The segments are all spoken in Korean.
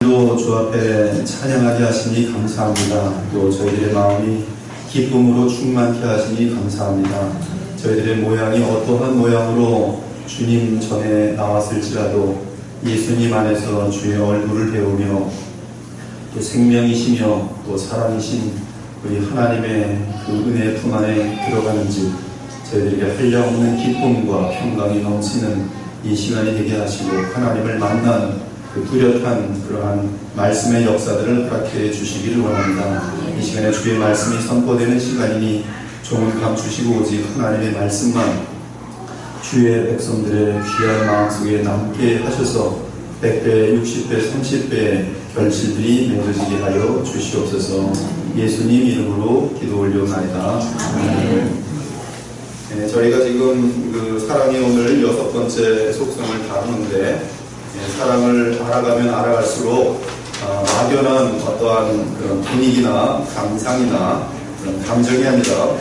오늘도 주 앞에 찬양하게 하시니 감사합니다. 또 저희들의 마음이 기쁨으로 충만케 하시니 감사합니다. 저희들의 모양이 어떠한 모양으로 주님 전에 나왔을지라도 예수님 안에서 주의 얼굴을 배우며 또 생명이시며 또 사랑이신 우리 하나님의 그 은혜의 품 안에 들어가는지 저희들에게 한량없는 기쁨과 평강이 넘치는 이 시간이 되게 하시고 하나님을 만난 그 뚜렷한 그러한 말씀의 역사들을 허락해 주시기를 원합니다. 이 시간에 주의 말씀이 선포되는 시간이니 종은 감추시고 오직 하나님의 말씀만 주의 백성들의 귀한 마음속에 남게 하셔서 100배, 60배, 30배의 결실들이 맺어지게 하여 주시옵소서. 예수님 이름으로 기도 올려옵나이다. 네, 저희가 지금 그 사랑의 오늘 6번째 속성을 다루는데 사랑을 알아가면 알아갈수록 막연한 어떠한 그런 분위기나 감상이나 그런 감정이 아니라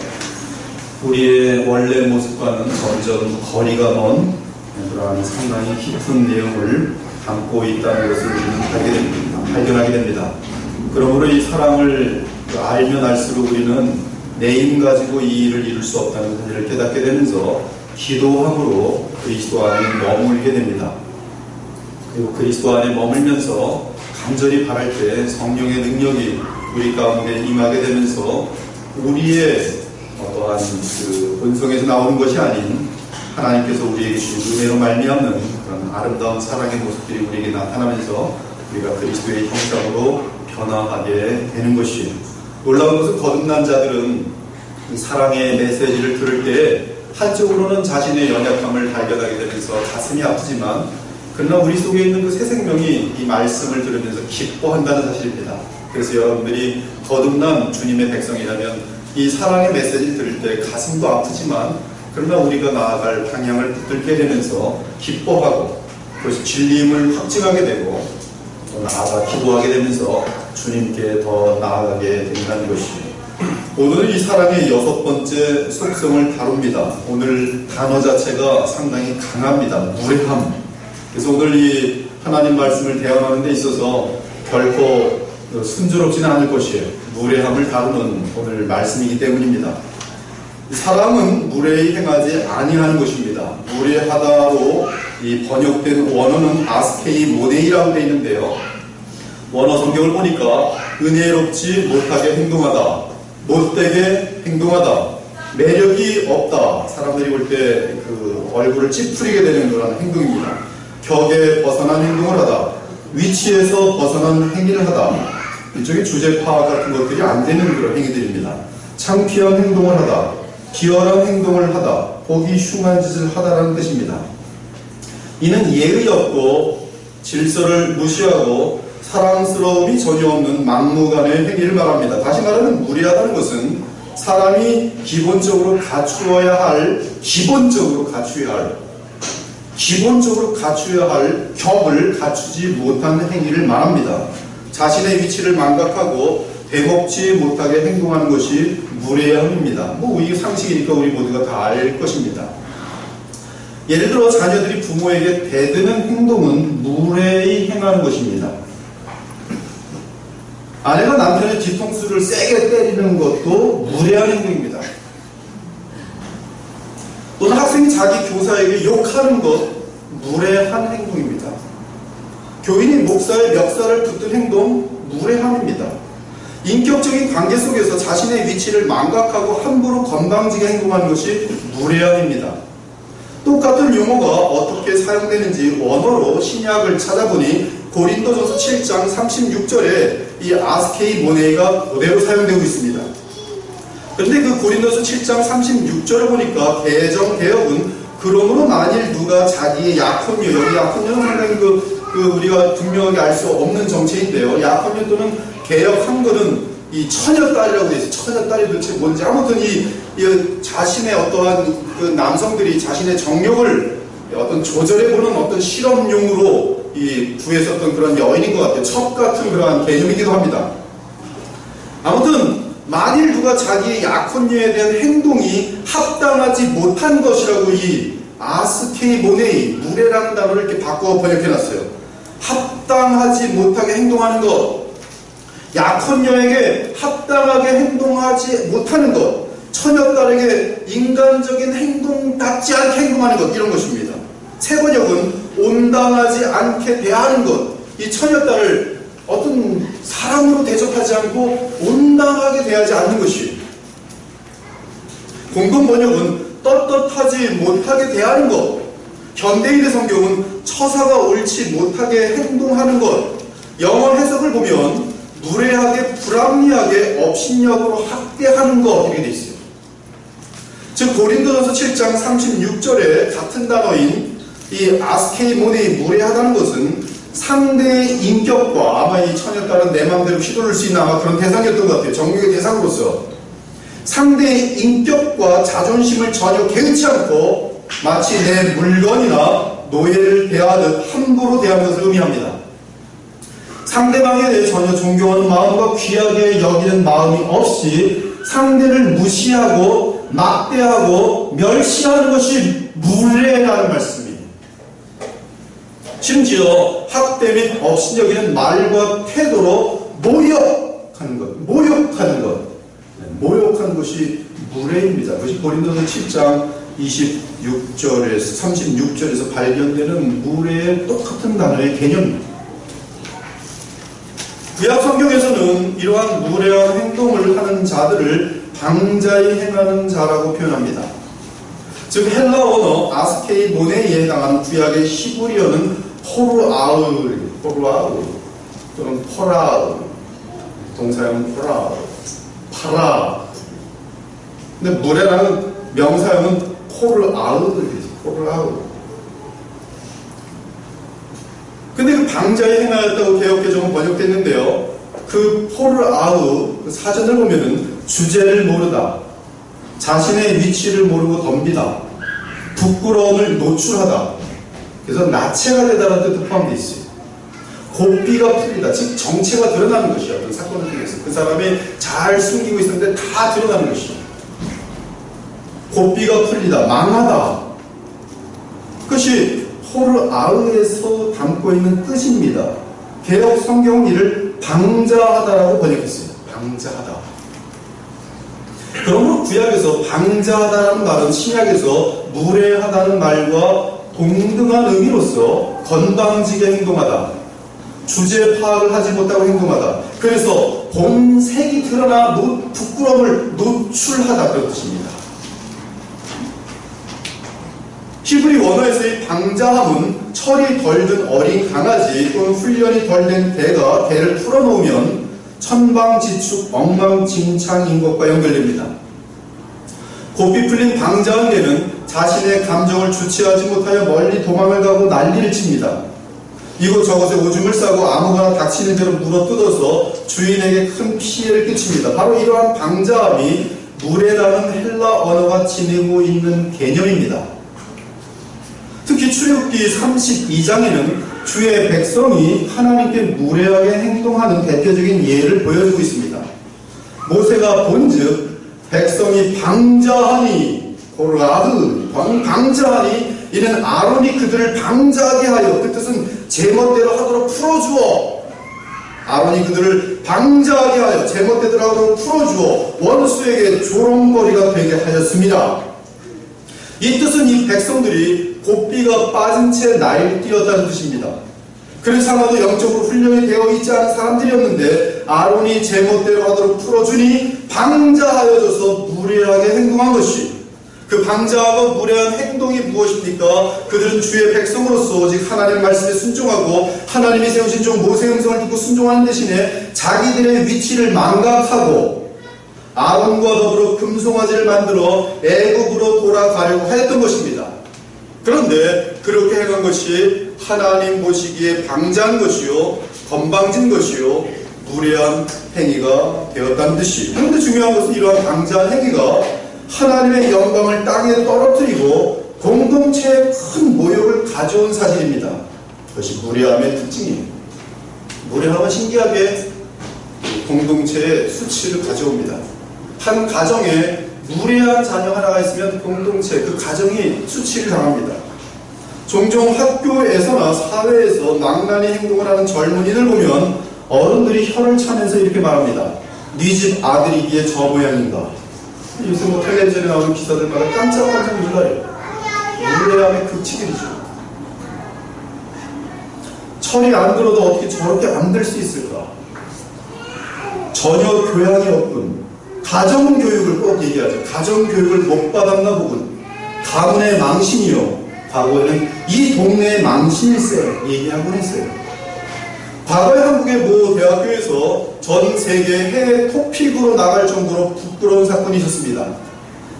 우리의 원래 모습과는 점점 거리가 먼 그러한 상당히 깊은 내용을 담고 있다는 것을 우리는 발견하게 됩니다. 그러므로 이 사랑을 알면 알수록 우리는 내 힘 가지고 이 일을 이룰 수 없다는 사실을 깨닫게 되면서 기도함으로 그리스도 안에 머물게 됩니다. 그리고 그리스도 안에 머물면서 간절히 바랄 때 성령의 능력이 우리 가운데 임하게 되면서 우리의 어떠한 그 본성에서 나오는 것이 아닌 하나님께서 우리에게 주신 은혜로 말미암는 그런 아름다운 사랑의 모습들이 우리에게 나타나면서 우리가 그리스도의 형상으로 변화하게 되는 것이에요. 놀라운 것은 거듭난 자들은 이 사랑의 메시지를 들을 때 한쪽으로는 자신의 연약함을 발견하게 되면서 가슴이 아프지만 그러나 우리 속에 있는 그 새 생명이 이 말씀을 들으면서 기뻐한다는 사실입니다. 그래서 여러분들이 거듭난 주님의 백성이라면 이 사랑의 메시지를 들을 때 가슴도 아프지만 그러나 우리가 나아갈 방향을 붙들게 되면서 기뻐하고 그것이 진리임을 확증하게 되고 또 나아가 기도하게 되면서 주님께 더 나아가게 된다는 것이에요. 오늘은 이 사랑의 6번째 속성을 다룹니다. 오늘 단어 자체가 상당히 강합니다. 무례함. 그래서 오늘 이 하나님 말씀을 대응하는 데 있어서 결코 순조롭지는 않을 것이에요. 무례함을 다루는 오늘 말씀이기 때문입니다. 사랑은 무례히 행하지 아니하는 것입니다. 무례하다로 이 번역된 원어는 아스케이 모네이라고 되어 있는데요. 원어 성경을 보니까 은혜롭지 못하게 행동하다, 못되게 행동하다, 매력이 없다, 사람들이 볼 때 그 얼굴을 찌푸리게 되는 그런 행동입니다. 격에 벗어난 행동을 하다, 위치에서 벗어난 행위를 하다, 이쪽에 주제 파악 같은 것들이 안 되는 그런 행위들입니다. 창피한 행동을 하다, 기어한 행동을 하다, 보기 흉한 짓을 하다라는 뜻입니다. 이는 예의 없고 질서를 무시하고 사랑스러움이 전혀 없는 막무가내의 행위를 말합니다. 다시 말하면 무례하다는 것은 사람이 기본적으로 갖추어야 할 격을 갖추지 못한 행위를 말합니다. 자신의 위치를 망각하고 대먹지 못하게 행동하는 것이 무례함입니다. 이게 상식이니까 우리 모두가 다 알 것입니다. 예를 들어 자녀들이 부모에게 대드는 행동은 무례히 행하는 것입니다. 아내가 남편의 뒤통수를 세게 때리는 것도 무례한 행동입니다. 또는 학생이 자기 교사에게 욕하는 것 무례한 행동입니다. 교인이 목사의 멱살을 붙든 행동 무례함입니다. 인격적인 관계 속에서 자신의 위치를 망각하고 함부로 건방지게 행동하는 것이 무례함입니다. 똑같은 용어가 어떻게 사용되는지 원어로 신약을 찾아보니 고린도전서 7장 36절에 이 아스케이 모네이가 그대로 사용되고 있습니다. 그런데 그 고린도서 7장 36절을 보니까 개정개혁은 그러므로 만일 누가 자기의 약혼녀, 여기 약혼녀는 상당히 우리가 분명하게 알 수 없는 정체인데요. 약혼녀 또는 개혁 한글은 이 처녀딸이라고 되어 있어요. 처녀딸이 도대체 뭔지. 아무튼 이 자신의 어떠한 그 남성들이 자신의 정욕을 어떤 조절해보는 어떤 실험용으로 구했었던 그런 여인인 것 같아요. 첩 같은 그러한 개념이기도 합니다. 아무튼 만일 누가 자기의 약혼녀에 대한 행동이 합당하지 못한 것이라고 이 아스케이 모네이, 무례라는 단어를 이렇게 바꿔 번역해놨어요. 합당하지 못하게 행동하는 것, 약혼녀에게 합당하게 행동하지 못하는 것, 처녀딸에게 인간적인 행동답지 않게 행동하는 것, 이런 것입니다. 세 번역은 온당하지 않게 대하는 것, 이 처녀딸을 어떤 사람으로 대접하지 않고 온당하게 대하지 않는 것이. 공동 번역은 떳떳하지 못하게 대하는 것, 현대인의 성경은 처사가 옳지 못하게 행동하는 것, 영어 해석을 보면 무례하게 불합리하게 업신여고로 학대하는 것, 이렇게 되어 있어요. 즉 고린도전서 7장 36절에 같은 단어인 이 아스케이모니, 무례하다는 것은 상대의 인격과, 아마 이 처녀딸은 내 마음대로 휘둘릴 수 있는 아마 그런 대상이었던 것 같아요. 정욕의 대상으로서 상대의 인격과 자존심을 전혀 개의치 않고 마치 내 물건이나 노예를 대하듯 함부로 대하는 것을 의미합니다. 상대방에 대해 전혀 존경하는 마음과 귀하게 여기는 마음이 없이 상대를 무시하고 막대하고 멸시하는 것이 무례라는 말씀입니다. 심지어 학대 및 업신여기는 말과 태도로 모욕하는 것, 모욕하는 것이 무례입니다. 그것이 고린도서 7장 26절에서 36절에서 발견되는 무례의 똑같은 단어의 개념입니다. 구약 성경에서는 이러한 무례한 행동을 하는 자들을 방자히 행하는 자라고 표현합니다. 즉 헬라 언어 아스케이모네에 해당하는 구약의 히브리어는 포르아울 또는 포라울, 동사형은 파라. 근데 무례라는 명사형은 포르아울. 근데 그 방자히 행하였다고 개역개정은 번역됐는데요. 그 포르아울, 그 사전을 보면은 주제를 모르다, 자신의 위치를 모르고 덤비다, 부끄러움을 노출하다, 그래서 나체가 되다라는 뜻도 포함되어 있어요. 고삐가 풀리다, 즉 정체가 드러나는 것이요. 어떤 사건을 통해서 그 사람이 잘 숨기고 있었는데 다 드러나는 것이요. 고삐가 풀리다, 망하다. 그것이 포르아우에서 담고 있는 뜻입니다. 개역 성경은 이를 방자하다라고 번역했어요. 방자하다. 그러므로 구약에서 방자하다라는 말은 신약에서 무례하다는 말과 동등한 의미로서 건방지게 행동하다, 주제 파악을 하지 못하고 행동하다, 그래서 본색이 드러나 부끄러움을 노출하다, 그런 뜻입니다. 히브리 원어에서의 방자함은 철이 덜 든 어린 강아지 또는 훈련이 덜 된 개가 개를 풀어놓으면 천방지축 엉망진창인 것과 연결됩니다. 고삐 풀린 방자한 개는 자신의 감정을 주체하지 못하여 멀리 도망을 가고 난리를 칩니다. 이곳저곳에 오줌을 싸고 아무거나 닥치는 대로 물어뜯어서 주인에게 큰 피해를 끼칩니다. 바로 이러한 방자함이 무례라는 헬라 언어가 지니고 있는 개념입니다. 특히 출애굽기 32장에는 주의 백성이 하나님께 무례하게 행동하는 대표적인 예를 보여주고 있습니다. 모세가 본즉 백성이 방자하니, 방자하니 이는 아론이 그들을 방자하게 하여, 그 뜻은 제멋대로 하도록 풀어주어, 아론이 그들을 방자하게 하여 제멋대로 하도록 풀어주어 원수에게 조롱거리가 되게 하였습니다. 이 뜻은 이 백성들이 고삐가 빠진 채 날뛰었다는 뜻입니다. 그래서 하나도 영적으로 훈련이 되어 있지 않은 사람들이었는데 아론이 제멋대로 하도록 풀어주니 방자하여져서 무례하게 행동한 것이, 그 방자하고 무례한 행동이 무엇입니까? 그들은 주의 백성으로서 오직 하나님의 말씀에 순종하고 하나님이 세우신 종 모세의 음성을 듣고 순종하는 대신에 자기들의 위치를 망각하고 아론과 더불어 금송아지를 만들어 애굽으로 돌아가려고 하였던 것입니다. 그런데 그렇게 행한 것이 하나님 보시기에 방자한 것이요, 건방진 것이요, 무례한 행위가 되었다는 뜻이. 그런데 중요한 것은 이러한 방자한 행위가 하나님의 영광을 땅에 떨어뜨리고 공동체에 큰 모욕을 가져온 사실입니다. 그것이 무례함의 특징이에요. 무례함은 신기하게 공동체에 수치를 가져옵니다. 한 가정에 무례한 자녀 하나가 있으면 공동체, 그 가정이 수치를 당합니다. 종종 학교에서나 사회에서 망나니 행동을 하는 젊은이들 보면 어른들이 혀를 차면서 이렇게 말합니다. 네 집 아들이기에 저 모양인가. 요새 뭐 텔레비전에 나오는 기사들마다 깜짝깜짝 놀라요. 무례함의 극치들이죠. 철이 안 들어도 어떻게 저렇게 안 될 수 있을까? 전혀 교양이 없군. 가정교육을 꼭 얘기하죠. 가정교육을 못 받았나 보군. 가문의 망신이요. 과거에는 이 동네의 망신일세 얘기하곤 했어요. 과거에 한국의 모 대학교에서 전 세계 해외 토픽으로 나갈 정도로 부끄러운 사건이 있었습니다.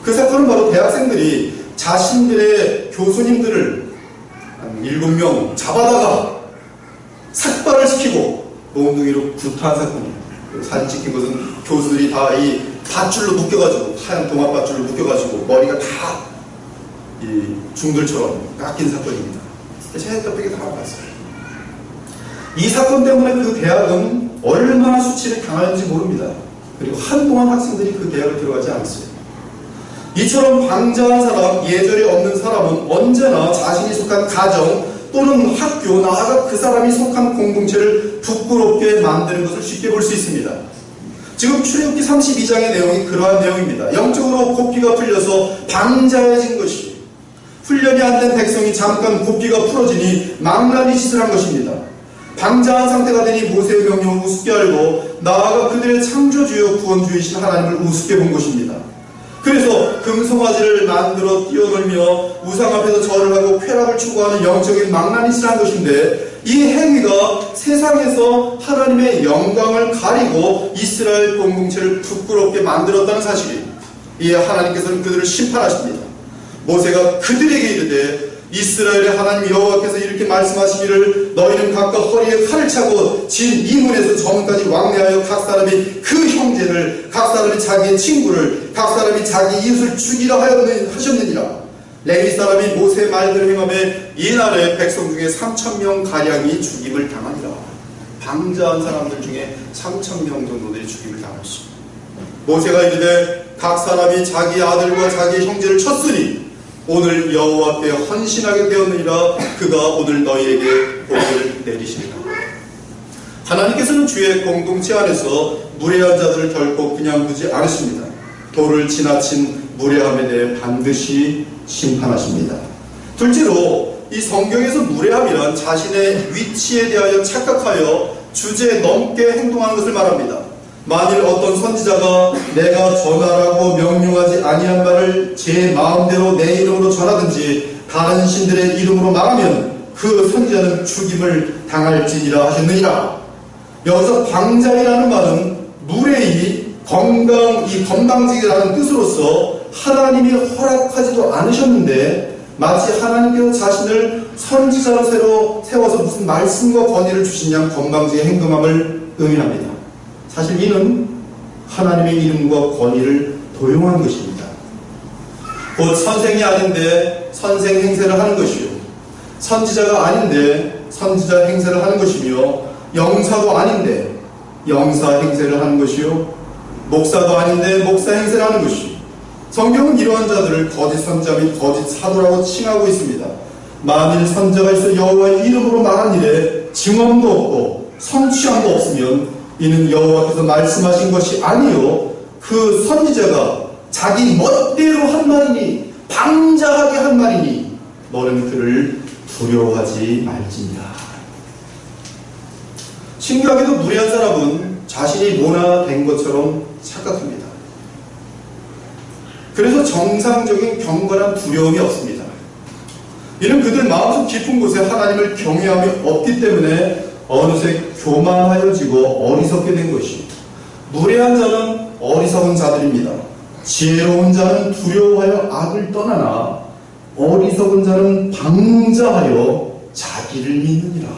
그 사건은 바로 대학생들이 자신들의 교수님들을 한 7명 잡아다가 삭발을 시키고 몽둥이로 구타한 사건이에요. 사진 찍힌 것은 교수들이 다 이 밧줄로 묶여가지고, 하얀 동화 밧줄로 묶여가지고 머리가 다 이 중들처럼 깎인 사건입니다. 제가 옆에 다 봤어요. 이 사건 때문에 그 대학은 얼마나 수치를 당하는지 모릅니다. 그리고 한동안 학생들이 그 대학을 들어가지 않았어요. 이처럼 방자한 사람, 예절이 없는 사람은 언제나 자신이 속한 가정 또는 학교, 나아가 그 사람이 속한 공동체를 부끄럽게 만드는 것을 쉽게 볼 수 있습니다. 지금 출애굽기 32장의 내용이 그러한 내용입니다. 영적으로 고삐가 풀려서 방자해진 것이, 훈련이 안 된 백성이 잠깐 고삐가 풀어지니 망나니 짓을 한 것입니다. 방자한 상태가 되니 모세의 명령을 우습게 알고 나아가 그들의 창조주요 구원주이신 하나님을 우습게 본 것입니다. 그래서 금송아지를 만들어 뛰어놀며 우상 앞에서 절을 하고 쾌락을 추구하는 영적인 망나니짓을 한 것인데, 이 행위가 세상에서 하나님의 영광을 가리고 이스라엘 공동체를 부끄럽게 만들었다는 사실이, 이에 하나님께서는 그들을 심판하십니다. 모세가 그들에게 이르되 이스라엘의 하나님 여호와께서 이렇게 말씀하시기를 너희는 각각 허리에 칼을 차고 진 이문에서 저문까지 왕래하여 각 사람이 그 형제를, 각 사람이 자기의 친구를, 각 사람이 자기 이웃을 죽이라 하셨느니라. 레위 사람이 모세의 말대로 행하매 이날에 백성 중에 3,000명 가량이 죽임을 당하니라. 방자한 사람들 중에 3,000명 정도들이 죽임을 당했습니다. 모세가 이르되 각 사람이 자기 아들과 자기 형제를 쳤으니 오늘 여호와께 헌신하게 되었느니라. 그가 오늘 너희에게 복을 내리시리라. 하나님께서는 주의 공동체 안에서 무례한 자들을 결코 그냥 두지 않으십니다. 도를 지나친 무례함에 대해 반드시 심판하십니다. 둘째로, 이 성경에서 무례함이란 자신의 위치에 대하여 착각하여 주제에 넘게 행동하는 것을 말합니다. 만일 어떤 선지자가 내가 전하라고 명령하지 아니한 말을 제 마음대로 내 이름으로 전하든지 다른 신들의 이름으로 말하면 그 선지자는 죽임을 당할지니라 하셨느니라. 여기서 방자이라는 말은 무례히 건방지게라는 뜻으로서 하나님이 허락하지도 않으셨는데 마치 하나님께서 자신을 선지자로 새로 세워서 무슨 말씀과 권위를 주신 양 건방지게 행동함을 의미합니다. 사실 이는 하나님의 이름과 권위를 도용한 것입니다. 곧 선생이 아닌데 선생 행세를 하는 것이요, 선지자가 아닌데 선지자 행세를 하는 것이며, 영사도 아닌데 영사 행세를 하는 것이요, 목사도 아닌데 목사 행세를 하는 것이요. 성경은 이러한 자들을 거짓 선자 및 거짓 사도라고 칭하고 있습니다. 만일 선자가 있어 여호와의 이름으로 말한 일에 증언도 없고 성취함도 없으면 이는 여호와께서 말씀하신 것이 아니요 그 선지자가 자기 멋대로 한 말이니, 방자하게 한 말이니 너는 그를 두려워하지 말지니라. 신기하게도 무례한 사람은 자신이 모나된 것처럼 착각합니다. 그래서 정상적인 경건한 두려움이 없습니다. 이는 그들 마음속 깊은 곳에 하나님을 경외함이 없기 때문에 어느새 교만하여지고 어리석게 된 것이, 무례한 자는 어리석은 자들입니다. 지혜로운 자는 두려워하여 악을 떠나나 어리석은 자는 방자하여 자기를 믿느니라.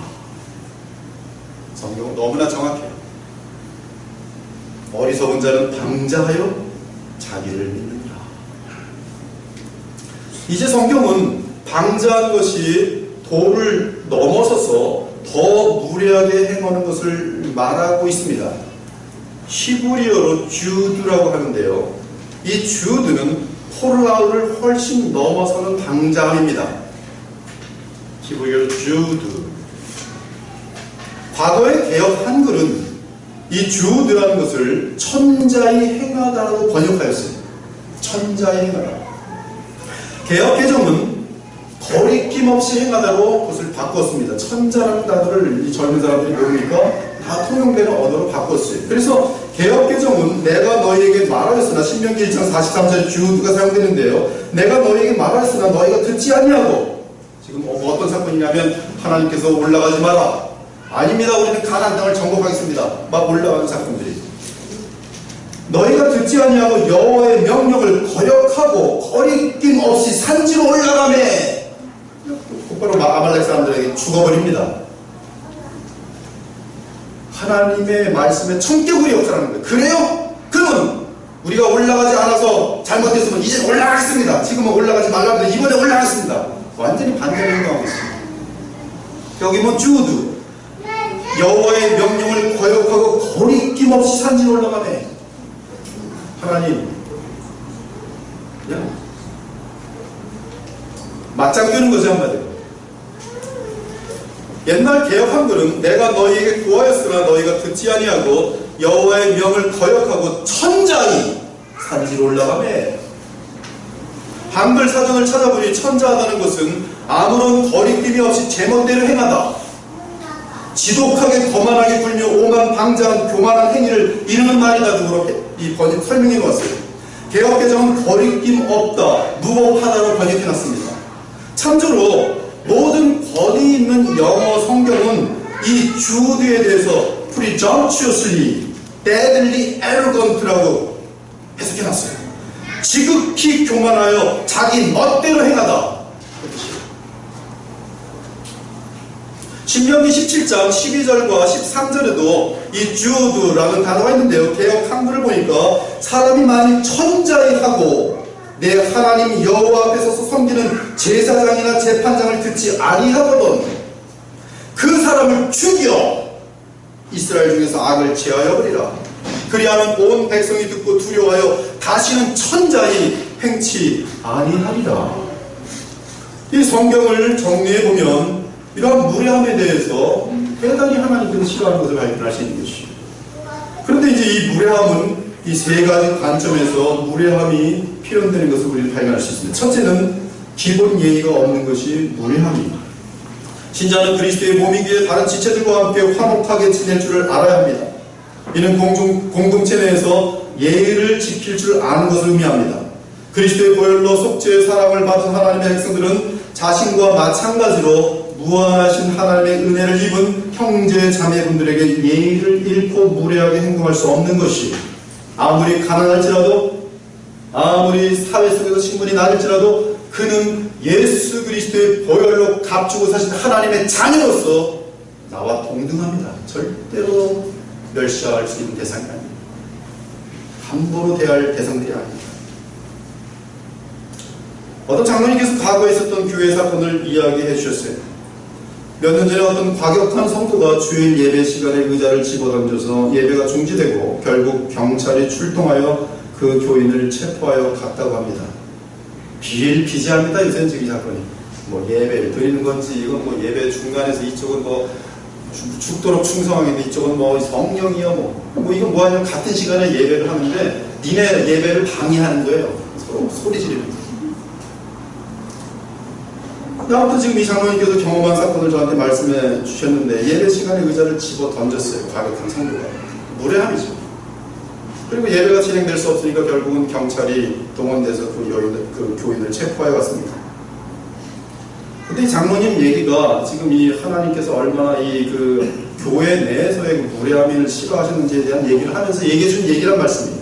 성경은 너무나 정확해요. 어리석은 자는 방자하여 자기를 믿느니라. 이제 성경은 방자한 것이 도를 넘어서서 더 무례하게 행하는 것을 말하고 있습니다. 히브리어로 주드라고 하는데요, 이 주드는 포르아우를 훨씬 넘어서는 방자함입니다. Keep your Jude. 과거의 개혁 한글은 이 Jude라는 것을 천자의 행하다라고 번역하였어요. 천자의 행하다. 개혁 개정은 거리낌 없이 행하다로 그것을 바꿨습니다. 천자라는 단어를 이 젊은 사람들이 모르니까 다 통용되는 언어로 바꿨어요. 그래서 개혁 개정은 내가 너희에게 말하였으나 신명기 1장 43절 주드가 사용되는데요. 내가 너희에게 말하였으나 너희가 듣지 아니하고, 지금 어떤 사건이냐면 하나님께서 올라가지 마라. 아닙니다. 우리는 가나안 땅을 정복하겠습니다. 막 올라가는 사건들이. 너희가 듣지 아니하고 여호와의 명령을 거역하고 거리낌 없이 산지로 올라가매. 곧바로 아말렉 사람들에게 죽어버립니다. 하나님의 말씀에 천격으로 역사하는 거예요. 그래요? 그러면 우리가 올라가지 않아서 잘못했으면 이제 올라가겠습니다. 지금은 올라가지 말라는데 이번에 올라가겠습니다. 완전히 반대로 행동하고 있습니다. 여기 뭐 주드, 여호와의 명령을 거역하고 거리낌 없이 산지로 올라가네. 하나님 그냥 맞짱 뜨는 거죠, 한마디로. 옛날 개혁 한글은 내가 너희에게 구하였으나 너희가 듣지 아니하고 여호와의 명을 거역하고 천자히 산지로 올라가매. 한글 사전을 찾아보니 천자하다는 것은 아무런 거리낌이 없이 제멋대로 행하다, 지독하게 거만하게 굴며 오만 방자한 교만한 행위를 이루는 말이다 등으로 이 번역 설명해 놓았어요. 개혁 개정은 거리낌 없다, 무법하다로 번역해 놨습니다. 참조로 모든 권위 있는 영어 성경은 이 주드에 대해서 presumptuously, deadly arrogant라고 해석해 놨어요. 지극히 교만하여 자기 멋대로 행하다. 신명기 17장 12절과 13절에도 이 주드라는 단어가 있는데요. 개혁 한글을 보니까 사람이 만일 천자에 하고 내 하나님 여호와 앞에 서서 섬기는 제사장이나 재판장을 듣지 아니하거든 그 사람을 죽여 이스라엘 중에서 악을 제하여 버리라. 그리하면 온 백성이 듣고 두려워하여 다시는 천자히 행치 아니하리라. 이 성경을 정리해보면 이러한 무례함에 대해서 대단히 하나님께서 싫어하는 것을 발견할 수 있는 것이죠. 그런데 이제 이 무례함은 이 세 가지 관점에서 무례함이 표현되는 것을 우리는 발견할 수 있습니다. 첫째는 기본 예의가 없는 것이 무례함입니다. 신자는 그리스도의 몸이기에 다른 지체들과 함께 화목하게 지낼 줄을 알아야 합니다. 이는 공동체 내에서 예의를 지킬 줄 아는 것을 의미합니다. 그리스도의 보혈로 속죄의 사랑을 받은 하나님의 백성들은 자신과 마찬가지로 무한하신 하나님의 은혜를 입은 형제 자매분들에게 예의를 잃고 무례하게 행동할 수 없는 것이, 아무리 가난할지라도 아무리 사회 속에서 신분이 낮을지라도 그는 예수 그리스도의 보혈로 값주고 사신 하나님의 자녀로서 나와 동등합니다. 절대로 멸시할 수 있는 대상이 아닙니다. 함부로 대할 대상들이 아닙니다. 어떤 장로님께서 과거에 있었던 교회 사건을 이야기해 주셨어요. 몇 년 전에 어떤 과격한 성도가 주일 예배 시간에 의자를 집어던져서 예배가 중지되고 결국 경찰이 출동하여 그 교인을 체포하여 갔다고 합니다. 비일비재합니다. 요새는 지금 이 사건이. 뭐 예배를 드리는 건지, 이건 뭐 예배 중간에서 이쪽은 뭐 죽도록 충성하겠는데 이쪽은 뭐 성령이요 뭐 이건 뭐하냐면 같은 시간에 예배를 하는데 니네 예배를 방해하는 거예요. 서로 소리 지르는 거예요. 아무튼 지금 이 장로님께서 경험한 사건을 저한테 말씀해 주셨는데 예배 시간에 의자를 집어 던졌어요. 과격한 성도가. 무례함이죠. 그리고 예배가 진행될 수 없으니까 결국은 경찰이 동원돼서 그 교인을 체포해 왔습니다. 근데 이 장로님 얘기가 지금 이 하나님께서 얼마나 이 그 교회 내에서의 그 무례함을 싫어하셨는지에 대한 얘기를 하면서 얘기해 준 얘기란 말씀이에요.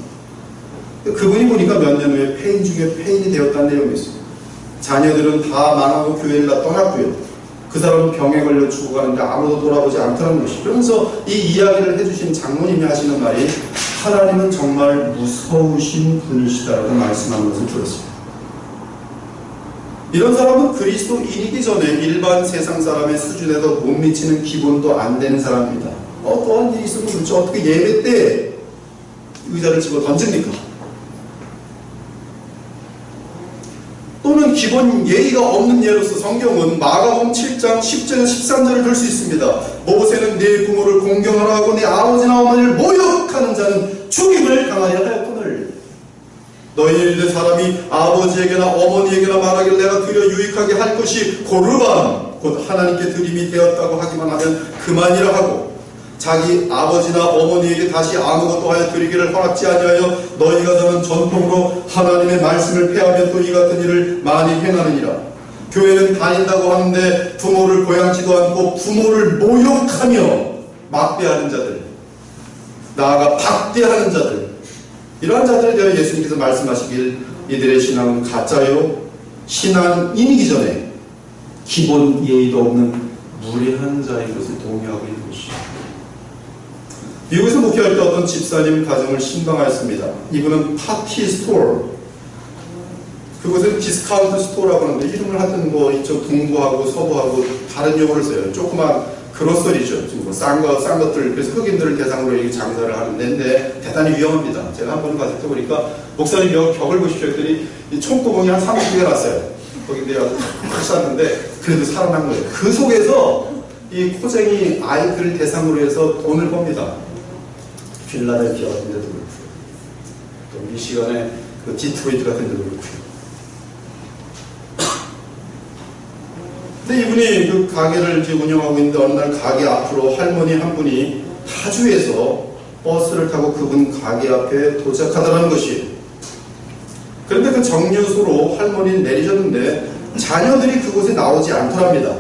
그분이 보니까 몇 년 후에 폐인 중에 폐인이 되었다는 내용이 있어요. 자녀들은 다 망하고 교회를 다 떠났고요. 그 사람은 병에 걸려 죽어가는데 아무도 돌아보지 않더라는 것이. 그러면서 이 이야기를 해주신 장로님이 하시는 말이 하나님은 정말 무서우신 분이시다라고 말씀하는 것을 들었습니다. 이런 사람은 그리스도인이기 전에 일반 세상 사람의 수준에도 못 미치는 기본도 안 되는 사람입니다. 어떠한 일이 있어도 그렇죠. 어떻게 예배 때 의자를 집어 던집니까? 또는 기본 예의가 없는 예로서 성경은 마가복음 7장 10절 13절을 들 수 있습니다. 모세는 네 부모를 공경하라 하고 네 아버지나 어머니를 모욕하는 자는 죽임을 당하여 하였거늘 너희들 사람이 아버지에게나 어머니에게나 말하기를 내가 드려 유익하게 할 것이 고르반 곧 하나님께 드림이 되었다고 하기만 하면 그만이라 하고 자기 아버지나 어머니에게 다시 아무것도 하여 드리기를 허락지 아니하여 너희가 저는 전통으로 하나님의 말씀을 폐하며 또 이 같은 일을 많이 행하느니라. 교회는 다닌다고 하는데 부모를 보양치도 않고 부모를 모욕하며 막대하는 자들, 나아가 박대하는 자들, 이러한 자들에 대해 예수님께서 말씀하시길 이들의 신앙은 가짜요 신앙인이기 전에 기본 예의도 없는 무례한 자인 것을 동의하고 있는 것이죠. 미국에서 목회할 때 어떤 집사님 가정을 신방하였습니다. 이분은 파티 스토어, 그것은 디스카운트 스토어라고 하는데 이름을 하여튼 뭐 이쪽 동부하고 서부하고 다른 용어를 써요. 조그만 그로서리죠. 지금 뭐 싼 것들, 그래서 흑인들을 대상으로 이렇게 장사를 하는 데인데 대단히 위험합니다. 제가 한 번 갔을 때 보니까 목사님 벽을 보십시오 했더니 이 총구멍이 한 30개 났어요. 거기 내가 팍 쐈는데 그래도 살아난 거예요. 그 속에서 이 코쟁이 아이들을 대상으로 해서 돈을 법니다. 필라델피아 같은 데도 그렇고요. 또 미시간의 그 디트로이트 같은 데도 그렇고요. 근데 이분이 그 가게를 이제 운영하고 있는데 어느 날 가게 앞으로 할머니 한 분이 타주에서 버스를 타고 그분 가게 앞에 도착하더라는 것이에요. 그런데 그 정류소로 할머니는 내리셨는데 자녀들이 그곳에 나오지 않더랍니다.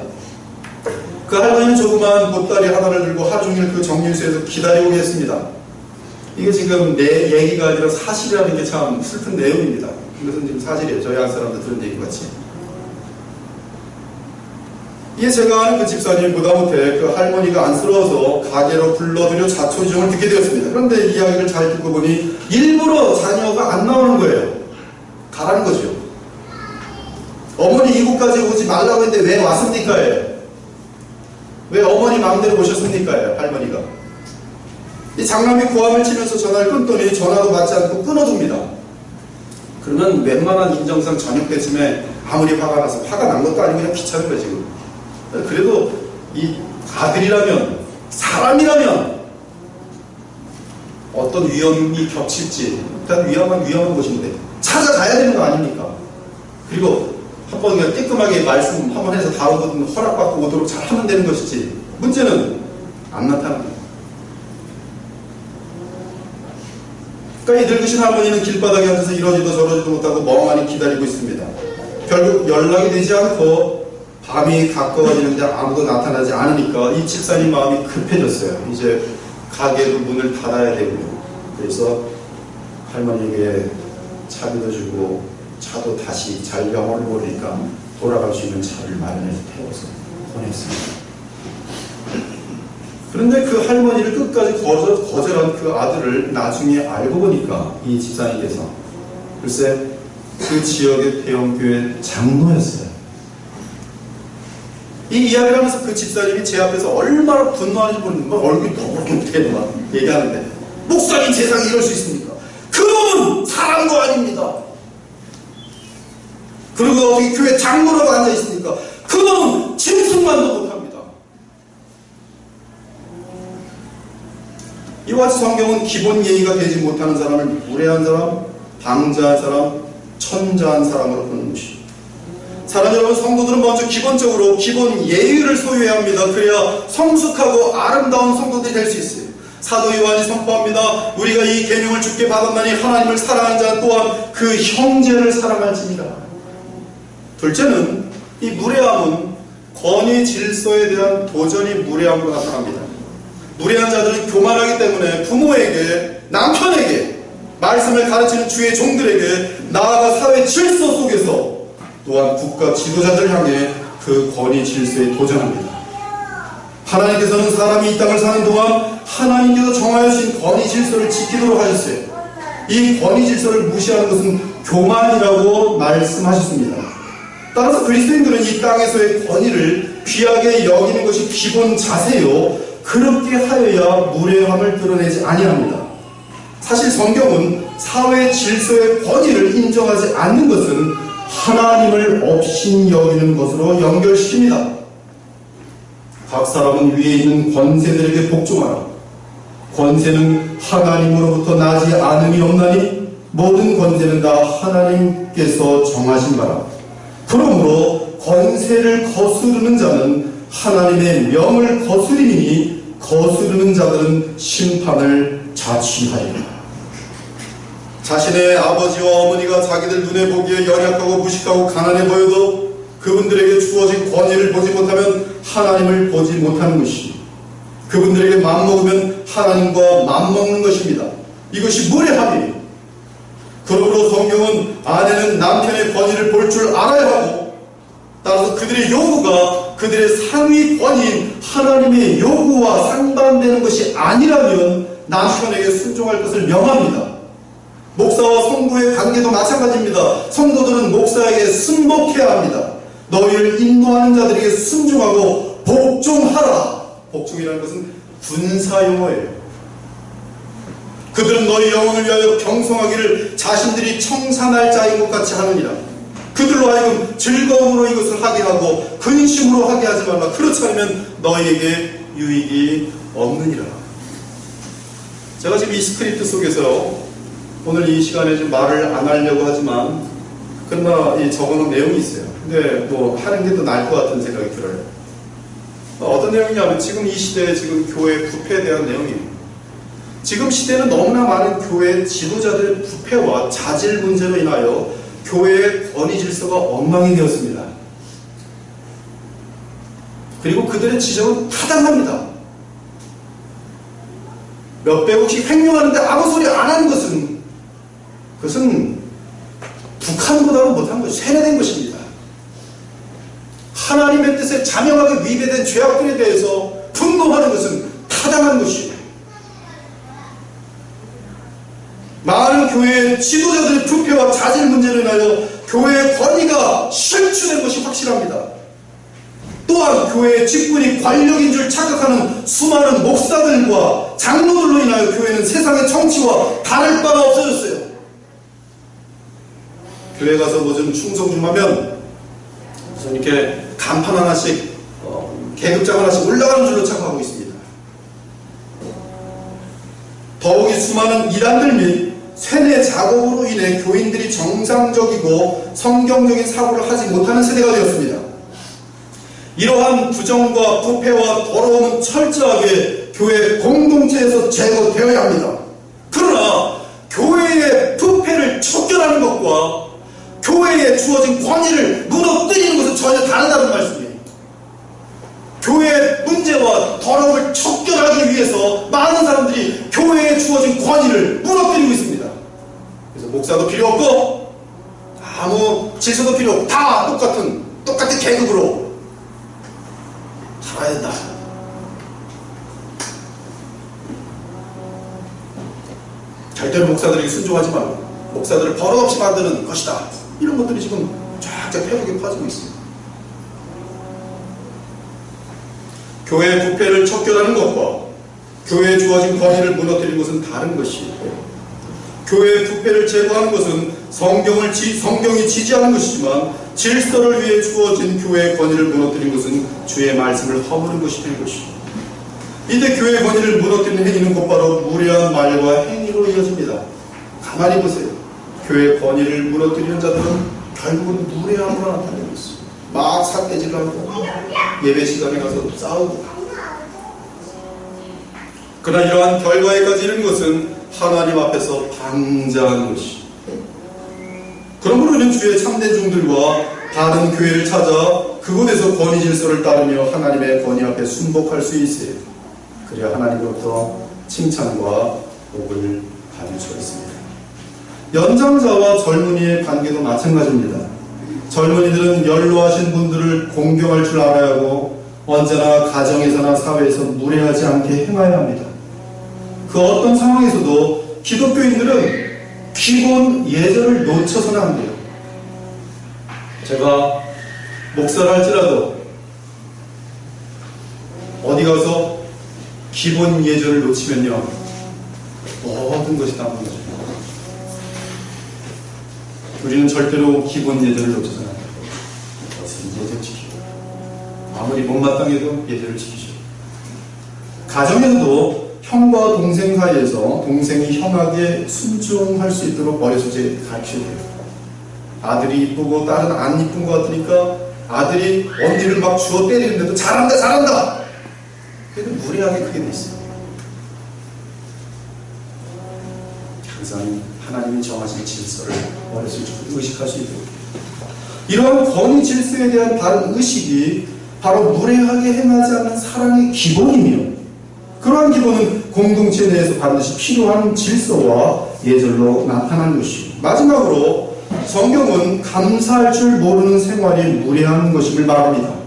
그 할머니는 조그만 보따리 하나를 들고 하루 종일 그 정류소에서 기다리고 계십니다. 이게 지금 내 얘기가 아니라 사실이라는 게 참 슬픈 내용입니다. 이것은 지금 사실이에요. 저희 한 사람들 들은 얘기 같이. 이게 제가 아는 그 집사님이 보다못해 그 할머니가 안쓰러워서 가게로 불러들여 자초지종을 듣게 되었습니다. 그런데 이야기를 잘 듣고 보니 일부러 자녀가 안 나오는 거예요. 가라는 거죠. 어머니 이곳까지 오지 말라고 했는데 왜 왔습니까? 왜 어머니 마음대로 오셨습니까? 할머니가. 이 장남이 고함을 치면서 전화를 끊더니 전화도 받지 않고 끊어둡니다. 그러면 웬만한 인정상 저녁 때쯤에 아무리 화가 나서 화가 난 것도 아니고 그냥 귀찮은 거예요 지금. 그래도 이 아들이라면 사람이라면 어떤 위험이 겹칠지 일단 위험한 곳인데 찾아가야 되는 거 아닙니까? 그리고 한번 그냥 깨끗하게 말씀 한번 해서 다음부터는 허락받고 오도록 잘 하면 되는 것이지 문제는 안 나타납니다. 그러니까 이 늙으신 할머니는 길바닥에 앉아서 이러지도 저러지도 못하고 멍하니 기다리고 있습니다. 결국 연락이 되지 않고 밤이 가까워지는데 아무도 나타나지 않으니까 이 집사님 마음이 급해졌어요. 이제 가게도 문을 닫아야 되고요. 그래서 할머니에게 차비도 주고 차도 다시 잘 영어를 모르니까 돌아갈 수 있는 차를 마련해서 태워서 보냈습니다. 그런데 그 할머니를 끝까지 거절한 그 아들을 나중에 알고 보니까 이 집사님께서 글쎄 그 지역의 대형교회 장로였어요. 이 이야기를 하면서 그 집사님이 제 앞에서 얼마나 분노하는지 모르는 거 얼굴이 너무 막 얘기하는데 목사님 세상에 이럴 수 있습니까? 그놈은 사람도 아닙니다. 그리고 어떻게 교회 장로라고 앉아있습니까? 그놈은 짐승만도 못합니다. 이와 같이 성경은 기본 예의가 되지 못하는 사람을 무례한 사람, 방자한 사람, 천자한 사람으로 보는 것이죠. 사랑 여러분, 성도들은 먼저 기본적으로 기본 예의를 소유해야 합니다. 그래야 성숙하고 아름다운 성도들이 될 수 있어요. 사도 요한이 선포합니다. 우리가 이 계명을 주께 받았나니 하나님을 사랑하는 자 또한 그 형제를 사랑할지니라. 둘째는 이 무례함은 권위 질서에 대한 도전이 무례함으로 나타납니다. 무례한 자들은 교만하기 때문에 부모에게, 남편에게, 말씀을 가르치는 주의 종들에게, 나아가 사회 질서 속에서 또한 국가 지도자들 향해 그 권위 질서에 도전합니다. 하나님께서는 사람이 이 땅을 사는 동안 하나님께서 정하여주신 권위 질서를 지키도록 하셨어요. 이 권위 질서를 무시하는 것은 교만이라고 말씀하셨습니다. 따라서 그리스도인들은 이 땅에서의 권위를 귀하게 여기는 것이 기본 자세요. 그렇게 하여야 무례함을 드러내지 아니합니다. 사실 성경은 사회 질서의 권위를 인정하지 않는 것은 하나님을 업신 여기는 것으로 연결시킵니다. 각 사람은 위에 있는 권세들에게 복종하라. 권세는 하나님으로부터 나지 않음이 없나니 모든 권세는 다 하나님께서 정하신 바라. 그러므로 권세를 거스르는 자는 하나님의 명을 거스리니 거스르는 자들은 심판을 자취하리라. 자신의 아버지와 어머니가 자기들 눈에 보기에 연약하고 무식하고 가난해 보여도 그분들에게 주어진 권위를 보지 못하면 하나님을 보지 못하는 것이, 그분들에게 맘먹으면 하나님과 맘먹는 것입니다. 이것이 무례함이에요. 그러므로 성경은 아내는 남편의 권위를 볼 줄 알아야 하고, 따라서 그들의 요구가 그들의 상위 권위인 하나님의 요구와 상반되는 것이 아니라면 남편에게 순종할 것을 명합니다. 목사와 성도의 관계도 마찬가지입니다. 성도들은 목사에게 순복해야 합니다. 너희를 인도하는 자들에게 순종하고 복종하라. 복종이라는 것은 군사용어예요. 그들은 너희 영혼을 위하여 경성하기를 자신들이 청산할 자인 것 같이 하느니라. 그들로 하여금 즐거움으로 이것을 하게 하고 근심으로 하게 하지 말라. 그렇지 않으면 너희에게 유익이 없느니라. 제가 지금 이 스크립트 속에서 오늘 이 시간에 좀 말을 안 하려고 하지만 그러나 이 적어놓은 내용이 있어요. 근데 뭐 하는 게 더 나을 것 같은 생각이 들어요. 어떤 내용이냐면 지금 이 시대에 지금 교회 부패에 대한 내용입니다. 지금 시대는 너무나 많은 교회 지도자들의 부패와 자질 문제로 인하여 교회의 권위 질서가 엉망이 되었습니다. 그리고 그들의 지적은 타당합니다. 몇백억씩 횡령하는데 아무 소리 안 하는 것은, 그것은 북한보다는 못한 것이 세뇌된 것입니다. 하나님의 뜻에 자명하게 위배된 죄악들에 대해서 분노하는 것은 타당한 것이에요. 많은 교회의 지도자들의 부패와 자질 문제로 인하여 교회의 권위가 실추된 것이 확실합니다. 또한 교회의 직분이 권력인 줄 착각하는 수많은 목사들과 장로들로 인하여 교회는 세상의 정치와 다를 바가 없어졌어요. 교회 가서 뭐 좀 충성 좀 하면 무슨 이렇게 간판 하나씩 계급장 하나씩 올라가는 줄로 착각하고 있습니다. 더욱이 수많은 이단들 및 세뇌 작업으로 인해 교인들이 정상적이고 성경적인 사고를 하지 못하는 세대가 되었습니다. 이러한 부정과 부패와 더러움은 철저하게 교회 공동체에서 제거되어야 합니다. 그러나 교회의 부패를 척결하는 것과 교회에 주어진 권위를 무너뜨리는 것은 전혀 다르다는 말씀이에요. 교회의 문제와 더러움을 척결하기 위해서 많은 사람들이 교회에 주어진 권위를 무너뜨리고 있습니다. 그래서 목사도 필요 없고 아무 질서도 필요 없고 다 똑같은 계급으로 살아야 된다. 절대로 목사들에게 순종하지 말고 목사들을 버릇없이 만드는 것이다. 이런 것들이 지금 쫙쫙 펴지게 퍼지고 있습니다. 교회의 부패를 척결하는 것과 교회에 주어진 권위를 무너뜨리는 것은 다른 것이에요. 교회의 부패를 제거하는 것은 성경이 지지하는 것이지만 질서를 위해 주어진 교회의 권위를 무너뜨리는 것은 주의 말씀을 허무는 것이 될 것이에요. 이때 교회의 권위를 무너뜨리는 행위는 곧바로 무례한 말과 행위로 이어집니다. 가만히 보세요. 교회의 권위를 무너뜨리는 자들은 결국은 무례함으로 나타내고 있어요. 막 삿대질 하고 예배 시간에 가서 싸우고. 그러나 이러한 결과에까지 이르는 것은 하나님 앞에서 방자한 것이. 그러므로 우리는 주의 참된 종들과 다른 교회를 찾아 그곳에서 권위 질서를 따르며 하나님의 권위 앞에 순복할 수 있어요. 그래야 하나님으로부터 칭찬과 복을 받을 수가 있습니다. 연장자와 젊은이의 관계도 마찬가지입니다. 젊은이들은 연로하신 분들을 공경할 줄 알아야 하고 언제나 가정에서나 사회에서 무례하지 않게 행해야 합니다. 그 어떤 상황에서도 기독교인들은 기본 예절을 놓쳐서는 안 돼요. 제가 목사를 할지라도 어디 가서 기본 예절을 놓치면요 모든 것이 다 무너져요. 우리는 절대로 기본 예절을 놓치지 않아요. 예절 지키고 아무리 못마땅해도 예절을 지키죠. 가정에서도 형과 동생 사이에서 동생이 형에게 순종할 수 있도록 어려서제 가르쳐야 돼요. 아들이 이쁘고 딸은 안 이쁜 것 같으니까 아들이 언니를 막 주워 때리는데도 잘한다 잘한다. 그래도 무례하게 크게 돼 있어요. 항상 하나님이 정하신 질서를 어렸을 적부터 의식할 수 있도록 이러한 권위 질서에 대한 바른 의식이 바로 무례하게 행하지 않는 사랑의 기본이며 그러한 기본은 공동체 내에서 반드시 필요한 질서와 예절로 나타나는 것이고 마지막으로 성경은 감사할 줄 모르는 생활이 무례한 것임을 말합니다.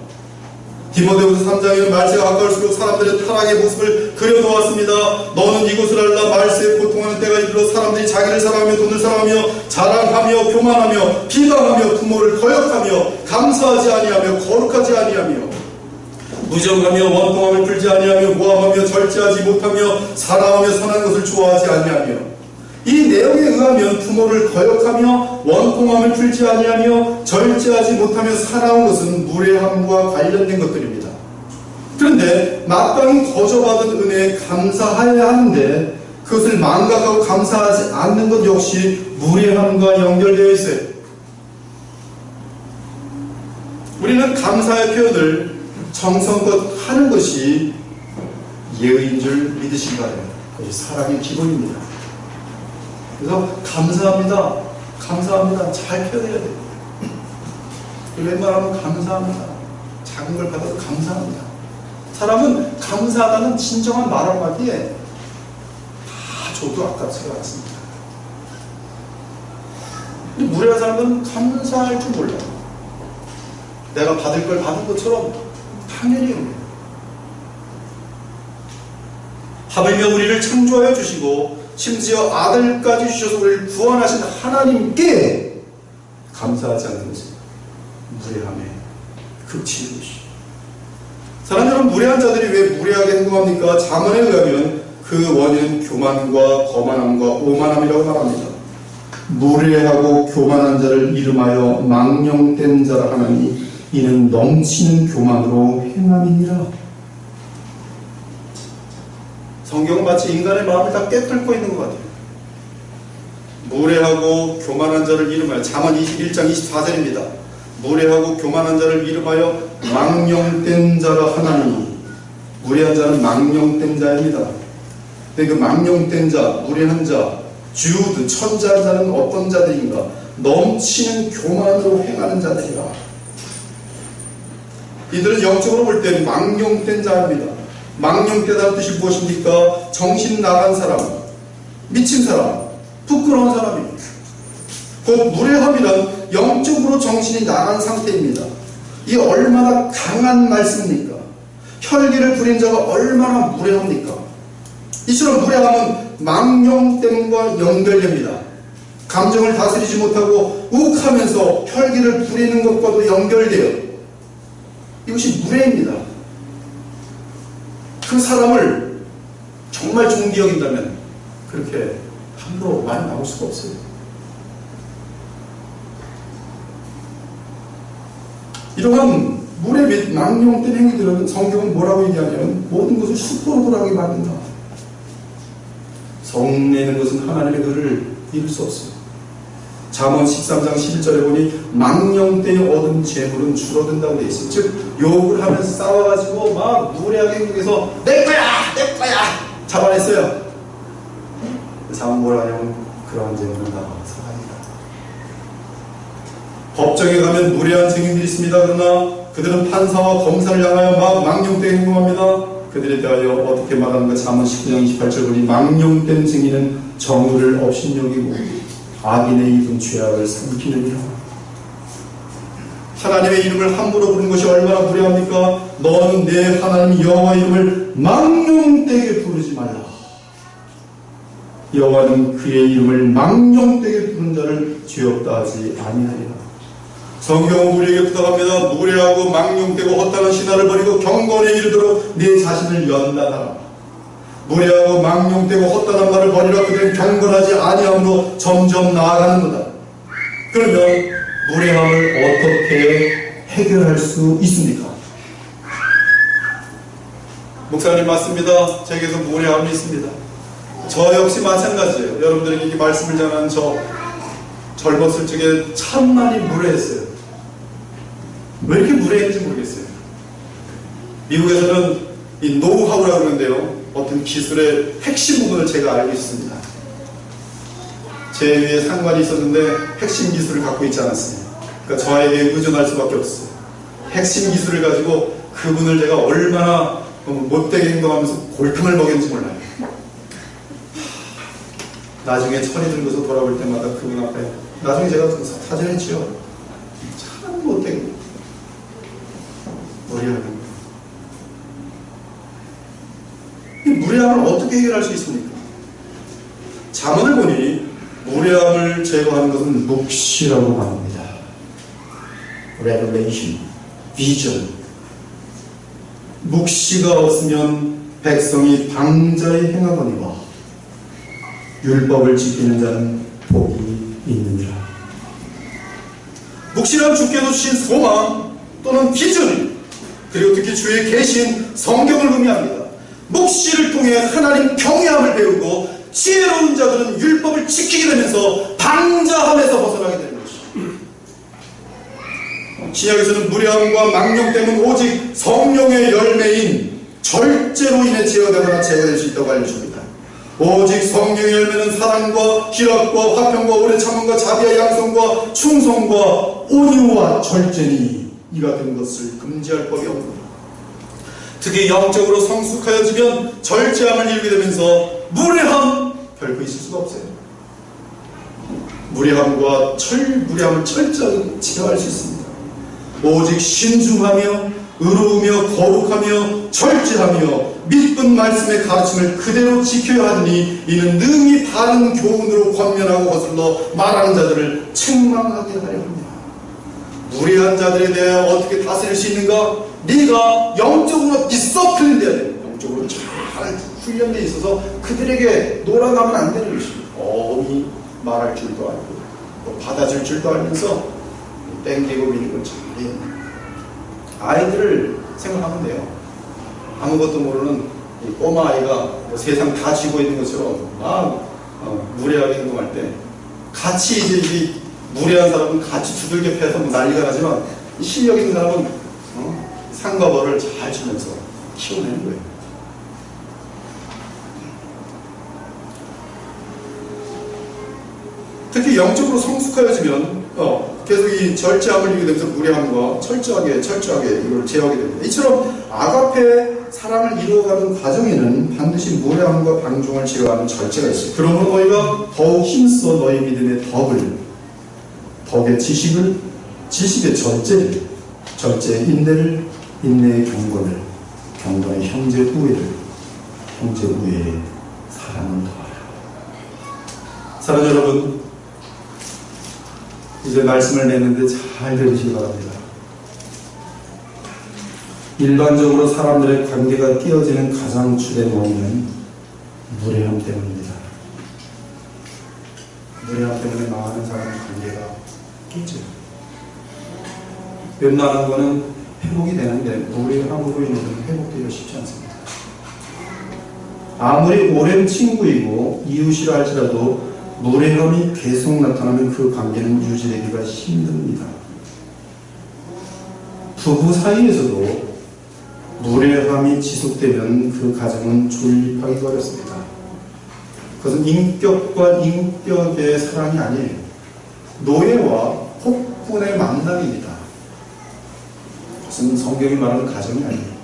디모데후서 3장에는 말세가 가까울수록 사람들의 타락의 모습을 그려놓았습니다. 너는 이것을 알라. 말세에 고통하는 때가 이르러 사람들이 자기를 사랑하며 돈을 사랑하며 자랑하며 교만하며 비방하며 부모를 거역하며 감사하지 아니하며 거룩하지 아니하며 무정하며 원통함을 풀지 아니하며 모함하며 절제하지 못하며 사랑하며 선한 것을 좋아하지 아니하며 이 내용에 의하면 부모를 거역하며 원통함을 풀지 아니하며 절제하지 못하며 살아온 것은 무례함과 관련된 것들입니다. 그런데 마땅히 거저받은 은혜에 감사해야 하는데 그것을 망각하고 감사하지 않는 것 역시 무례함과 연결되어 있어요. 우리는 감사의 표현을 정성껏 하는 것이 예의인 줄 믿으시기 바랍니다. 그것이 사랑의 기본입니다. 그래서 감사합니다. 감사합니다. 잘 표현해야 돼요. 웬만하면 감사합니다. 작은 걸 받아도 감사합니다. 사람은 감사하다는 진정한 말 한마디에 다 줘도 아깝지가 않습니다. 근데 무례한 사람은 감사할 줄 몰라요. 내가 받을 걸 받은 것처럼 당연히 하물며 우리를 창조하여 주시고 심지어 아들까지 주셔서 우리를 구원하신 하나님께 감사하지 않는 것은 무례함의 극치인 것이죠. 사람 여러분, 무례한 자들이 왜 무례하게 행동합니까? 잠언에 의하면 그 원인은 교만과 거만함과 오만함이라고 말합니다. 무례하고 교만한 자를 이름하여 망령된 자라 하나니 이는 넘치는 교만으로 행함이니라. 성경은 마치 인간의 마음을 다 깨뚫고 있는 것 같아요. 무례하고 교만한 자를 이름하여 잠언 21장 24절입니다. 무례하고 교만한 자를 이름하여 망령된 자라 하나니 무례한 자는 망령된 자입니다. 근데 그 망령된 자, 무례한 자, 주드, 천재한 자는 어떤 자들인가? 넘치는 교만으로 행하는 자들이라. 이들은 영적으로 볼 때 망령된 자입니다. 망령되다는 뜻이 무엇입니까? 정신 나간 사람, 미친 사람, 부끄러운 사람입니다. 곧 무례함이란 영적으로 정신이 나간 상태입니다. 이 얼마나 강한 말씀입니까? 혈기를 부린 자가 얼마나 무례합니까? 이처럼 무례함은 망령됨과 연결됩니다. 감정을 다스리지 못하고 욱하면서 혈기를 부리는 것과도 연결돼요. 이것이 무례입니다. 그 사람을 정말 존귀 여긴다면 그렇게 함부로 말 나올 수가 없어요. 이러한 무례 및 망령된 행위들은 성경은 뭐라고 얘기하냐면 모든 것을 수포로돌하게 만든다. 성내는 것은 하나님의 의를 이룰 수 없어요. 잠언 13장 11절에 보니 망령되이 얻은 재물은 줄어든다고 되어 있어요. 즉 욕을 하면서 싸워가지고 막 무례하게 행동해서 내 거야! 내 거야! 잡아냈어요. 잠언 뭐라 하냐면 그러한 재물은 다 사랑이다. 법정에 가면 무례한 증인들이 있습니다. 그러나 그들은 판사와 검사를 향하여 막 망령되게 행동합니다. 그들에 대하여 어떻게 말하는가? 잠언 19장 28절 보니 망령된 증인은 정의를 업신여기고 악인의 입은 죄악을 삼키느니라. 하나님의 이름을 함부로 부르는 것이 얼마나 무례합니까? 너는 내 하나님 여호와 이름을 망령되게 부르지 말라. 여호와는 그의 이름을 망령되게 부르는 자를 죄없다 하지 아니하리라. 성경은 우리에게 부탁합니다. 무례하고 망령되고 헛다른 신화를 버리고 경건에 이르도록 네 자신을 연단하라. 무례하고 망령되고 헛다른 말을 버리라. 그들은 경건하지 아니함으로 점점 나아가는 거다. 그러면 무례함을 어떻게 해결할 수 있습니까? 목사님 맞습니다. 제게도 무례함이 있습니다. 저 역시 마찬가지예요. 여러분들에게 이 말씀을 전하는 저 젊었을 적에 참 많이 무례했어요. 왜 이렇게 무례했는지 모르겠어요. 미국에서는 이 노하우라고 그러는데요, 어떤 기술의 핵심 부분을 제가 알고 있습니다. 제 위에 상관이 있었는데 핵심 기술을 갖고 있지 않았어요. 그러니까 저에게 의존할 수밖에 없어요. 핵심 기술을 가지고 그분을 제가 얼마나 못되게 행동하면서 골탕을 먹였는지 몰라요. 나중에 철이 들고서 돌아볼 때마다 그분 앞에 나중에 제가 사죄했죠. 참 못되게 무례하는 거예요. 이 무례함을 어떻게 해결할 수 있습니까? 잠언을 보니 무례함을 제거하는 것은 묵시라고 말합니다. Revelation, vision. 묵시가 없으면 백성이 방자에 행하거니와 율법을 지키는 자는 복이 있느니라. 묵시란 주께서 주신 소망 또는 비전, 그리고 특히 주의 계신 성경을 의미합니다. 묵시를 통해 하나님 경외함을 배우고 지혜로운 자들은 율법을 지키게 되면서 방자함에서 벗어나게 되는 것이죠. 신약에서는 무례함과 망령 때문 오직 성령의 열매인 절제로 인해 제어되거나 제거될 수 있다고 알려줍니다. 오직 성령의 열매는 사랑과 희락과 화평과 오래 참음과 자비와 양성과 충성과 온유와 절제니 이 같은 것을 금지할 법이 없느니라. 특히 영적으로 성숙하여지면 절제함을 이루게 되면서 무례함 결코 있을 수가 없어요. 무례함을 철저하게 지켜갈 수 있습니다. 오직 신중하며 의로우며 거룩하며 절제하며 믿은 말씀의 가르침을 그대로 지켜야 하니 이는 능히 바른 교훈으로 권면하고 거슬러 말하는 자들을 책망하게 하려 합니다. 무례한 자들에 대해 어떻게 다스릴 수 있는가? 네가 영적으로 디서플린 돼야 돼. 영적으로 잘 훈련되어 있어서 그들에게 놀아가면 안 되는 것입니다. 어미 말할 줄도 알고 또 받아줄 줄도 알면서 땡기고 미는 걸 잘해야 돼요. 아이들을 생각하면 돼요. 아무것도 모르는 이 꼬마 아이가 세상 다 쥐고 있는 것처럼 무례하게 행동할 때 같이 이제 이 무례한 사람은 같이 두들겨 패서 난리가 나지만 실력 있는 사람은 상과 벌을 잘 주면서 키워내는 거예요. 특히 영적으로 성숙하여지면 계속 이 절제함을 이루게 되면서 무례함과 철저하게 이걸 제어하게 됩니다. 이처럼 아가페 사랑을 이루어가는 과정에는 반드시 무례함과 방종을 제어하는 절제가 있어요. 그러므로 너희가 더욱 힘써 너희 믿음의 덕의 지식을, 지식의 절제를, 절제의 인내를, 인내의 경건을, 경건의 형제 우애를, 형제 우애의 사랑을 더하라. 사랑하는 여러분, 이제 말씀을 냈는데 잘 들으시기 바랍니다. 일반적으로 사람들의 관계가 깨어지는 가장 주된 원인은 무례함 때문입니다. 무례함 때문에 많은 사람의 관계가 깨져요. 웬만한 거는 회복이 되는데 무례함으로 인해서 회복되기가 쉽지 않습니다. 아무리 오랜 친구이고 이웃이라 할지라도 무례함이 계속 나타나면 그 관계는 유지되기가 힘듭니다. 부부 사이에서도 무례함이 지속되면 그 가정은 존립하기가 어렵습니다. 그것은 인격과 인격의 사랑이 아니에요. 노예와 폭군의 만남입니다. 그것은 성경이 말하는 가정이 아니에요.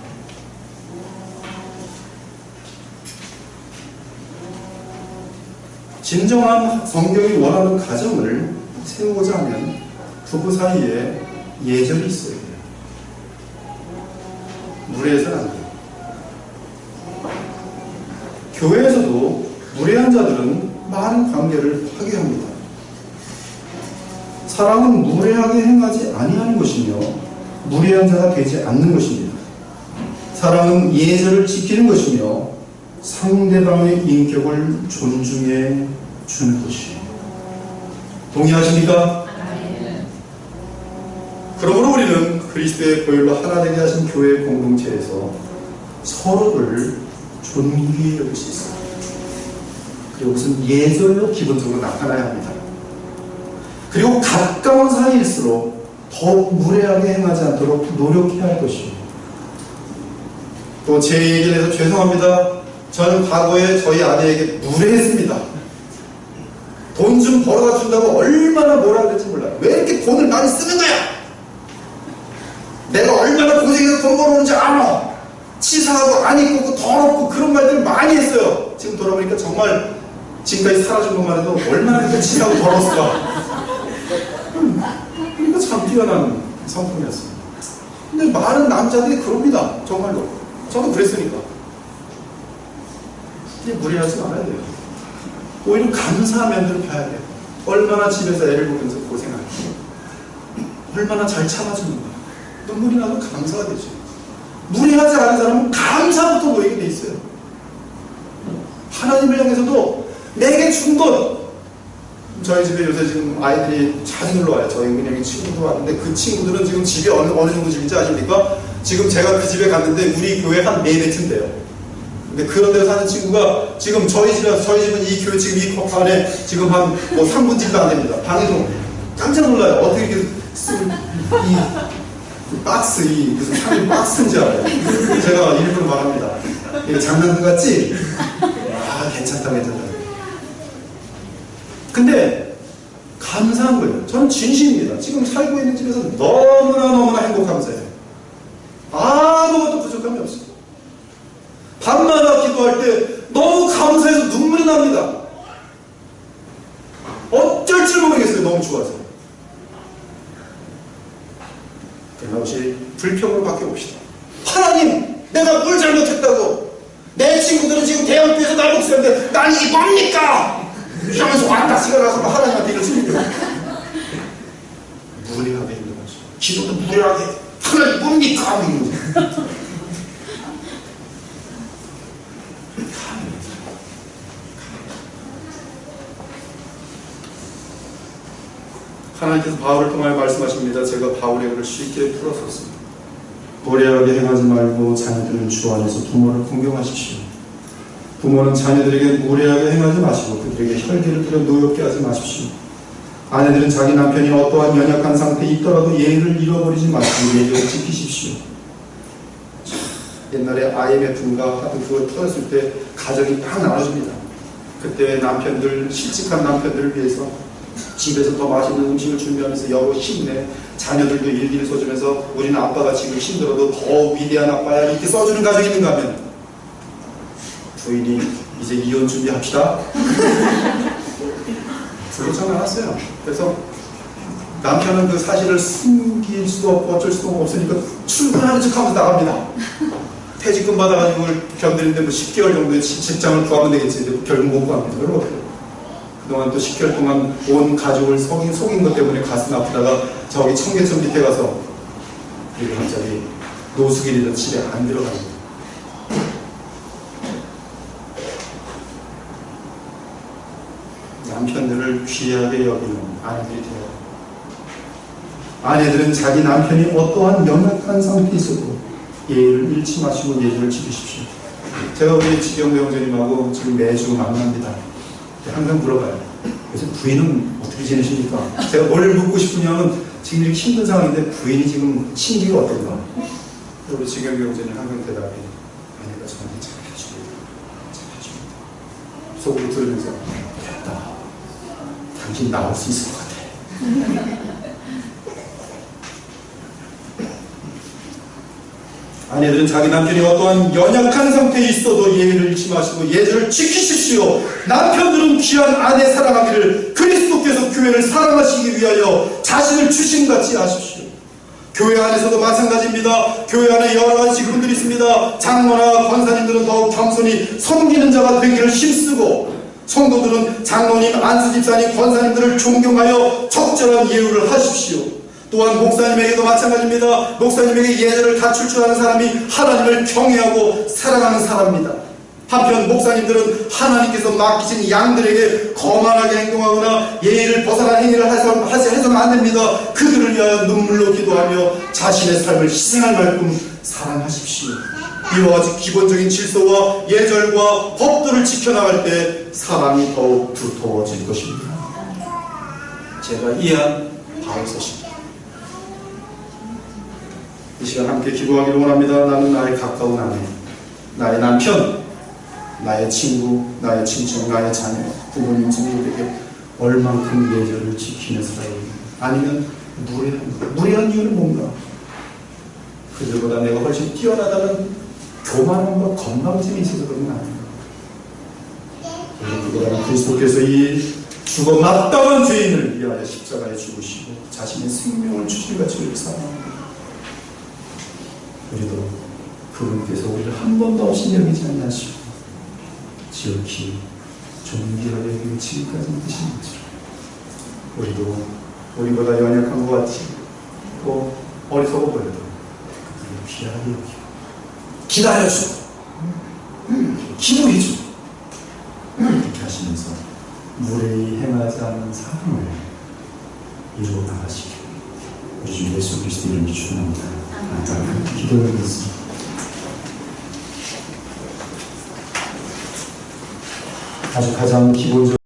진정한 성경이 원하는 가정을 세우고자 하면 부부 사이에 예절이 있어야 돼요. 무례해서는 안 돼요. 교회에서도 무례한 자들은 많은 관계를 파괴합니다. 사랑은 무례하게 행하지 아니하는 것이며 무례한 자가 되지 않는 것입니다. 사랑은 예절을 지키는 것이며 상대방의 인격을 존중해 주는 것이에요. 동의하십니까? 그러므로 우리는 그리스도의 보혈로 하나 되게 하신 교회 공동체에서 서로를 존귀히 여길 수 있습니다. 그리고 무슨 예절로 기본적으로 나타나야 합니다. 그리고 가까운 사이일수록 더욱 무례하게 행하지 않도록 노력해야 할 것이에요. 또 제 얘기를 해서 죄송합니다. 저는 과거에 저희 아내에게 무례했습니다. 돈 좀 벌어다 준다고 얼마나 뭐라 그랬지 몰라요. 왜 이렇게 돈을 많이 쓰는 거야? 내가 얼마나 고생해서 돈 벌어오는지 알아. 치사하고 안 이쁘고 더럽고 그런 말들을 많이 했어요. 지금 돌아보니까 정말 지금까지 살아준 것만 해도 얼마나 그렇게 치사하고 더러웠을까. 그러니까 참 뛰어난 성품이었어요. 근데 많은 남자들이 그럽니다. 정말로. 저도 그랬으니까. 근데 무리하지 말아야 돼요. 오히려 감사한 면들을 봐야 돼요. 얼마나 집에서 애를 보면서 고생하고 얼마나 잘 참아주는가. 눈물이 나도 감사가 되죠. 무리하지 않은 사람은 감사부터 보이게 돼 있어요. 하나님을 향해서도 내게 준 것. 저희 집에 요새 지금 아이들이 자주 놀러 와요. 저희 은행에 친구들 왔는데 그 친구들은 지금 집이 어느 정도 집인지 아십니까? 지금 제가 그 집에 갔는데 우리 교회 한 4대쯤 돼요. 근데 그런 데서 사는 친구가 지금 저희 집은 이 교회 지금 이 컵 안에 지금 한 뭐 3분지도 안 됩니다. 방에서 깜짝 놀라요. 어떻게 이렇게 이 박스, 이 무슨 상인 박스인지 알아요. 제가 일부러 말합니다. 이거 장난감 같지? 아, 괜찮다. 근데 감사한 거예요. 저는 진심입니다. 지금 살고 있는 집에서 너무나 행복감사해요. 아무것도 부족함이 없어요. 밤마다 기도할 때 너무 감사해서 눈물이 납니다. 어쩔 줄 모르겠어요. 너무 좋아서. 그러나 혹시 불평으로 바뀌어봅시다. 하나님, 내가 뭘 잘못했다고? 내 친구들은 지금 대학교에서 날 복수하는데 난 이게 뭡니까? 이러면서 왔다 시간 나서 하나님한테 이럴 수 있는 거예요. 무례하게 있는 거죠. 기도도 무례하게. 하나님 뭡니까? 하나님께서 바울을 통하여 말씀하십니다. 제가 바울의 글을 쉽게 풀었었습니다. 무례하게 행하지 말고 자녀들은 주 안에서 부모를 공경하십시오. 부모는 자녀들에게 무례하게 행하지 마시고 그들에게 혈기를 들여 노엽게 하지 마십시오. 아내들은 자기 남편이 어떠한 연약한 상태에 있더라도 예의를 잃어버리지 마시고 예의를 지키십시오. 옛날에 IMF인가 하여튼 그걸 터졌을 때 가정이 딱 나눠집니다. 그때 남편들, 실직한 남편들을 위해서 집에서 더 맛있는 음식을 준비하면서 여보 힘내. 자녀들도 일기를 써주면서 우리는 아빠가 지금 힘들어도 더 위대한 아빠야 이렇게 써주는 가정이 있는가 하면 부인이 이제 이혼 준비합시다. 그렇지 않았어요. 그래서 남편은 그 사실을 숨길 수도 없고 어쩔 수도 없으니까 출근하는 척 하면서 나갑니다. 퇴직금 받아가지고 견디는데 뭐 10개월 정도의 직장을 구하면 되겠지. 결국 못 구합니다. 그러면 그동안 또 10개월 동안 온 가족을 속인 것 때문에 가슴 아프다가 저기 청계천 밑에 가서 그리고 갑자기 노숙인이던 집에 안 들어갑니다. 남편들을 귀하게 여기는 아내들이 되어요. 아내들은 자기 남편이 어떠한 연약한 상태에 있어도 예의를 잃지 마시고 예절을 지키십시오. 제가 우리 지경도 형제님하고 지금 매주 만납니다. 항상 물어봐요. 그래서 부인은 어떻게 지내십니까? 제가 뭘 묻고 싶으냐면 지금 이렇게 힘든 상황인데 부인이 지금 심기가 어떤가? 우리 지경도 형제님 항상 대답이 아내가 저한테 잘해줍니다. 속으로 들으면서 됐다. 당신 나올 수 있을 것 같아. 아내들은 자기 남편이 어떠한 연약한 상태에 있어도 예의를 잃지 마시고 예절을 지키십시오. 남편들은 귀한 아내 사랑하기를 그리스도께서 교회를 사랑하시기 위하여 자신을 주신같이 하십시오. 교회 안에서도 마찬가지입니다. 교회 안에 여러 가지 직분들이 있습니다. 장로나 권사님들은 더욱 겸손히 섬기는 자가 되기를 힘쓰고 성도들은 장로님, 안수집사님, 권사님들을 존경하여 적절한 예우를 하십시오. 또한 목사님에게도 마찬가지입니다. 목사님에게 예절을 갖출 줄 아는 사람이 하나님을 경외하고 사랑하는 사람입니다. 한편 목사님들은 하나님께서 맡기신 양들에게 거만하게 행동하거나 예의를 벗어난 행위를 해서는 안 됩니다. 그들을 위하여 눈물로 기도하며 자신의 삶을 희생할 만큼 사랑하십시오. 이와 같이 기본적인 질서와 예절과 법도를 지켜나갈 때 사랑이 더욱 두터워질 것입니다. 제가 이해한 바울서십니다. 이 시간 함께 기도하기를 원합니다. 나는 나의 가까운 아내, 나의 남편, 나의 친구, 나의 친척, 나의 자녀, 부모님, 친구들에게 얼만큼 예절을 지키는 사람입니다. 아니면 무례한 이유는 뭔가? 그들보다 내가 훨씬 뛰어나다는 교만함과 건방짐이 있어서 그런 건 아닌가? 그보다는 그리스도께서 이 죽어 마땅한 죄인을 위하여 십자가에 죽으시고 자신의 생명을 주신 같이 우리를 사랑합니다. 우리도 그분께서 우리를 한 번도 없이 여기지 않으시고 지극히 존귀하게 여기고 지금까지 믿으신 것처럼 우리도 우리보다 연약한 것 같이 또 어리석어 보여도 그분을 귀하게 여기고 기다려주고 기도해주고 이렇게 하시면서 무례히 행하지 않는 삶을 이루어 나가시길 우리 주 예수 그리스도 이름으로 축원합니다. 기도하겠습니다. 아주 가장 기본적인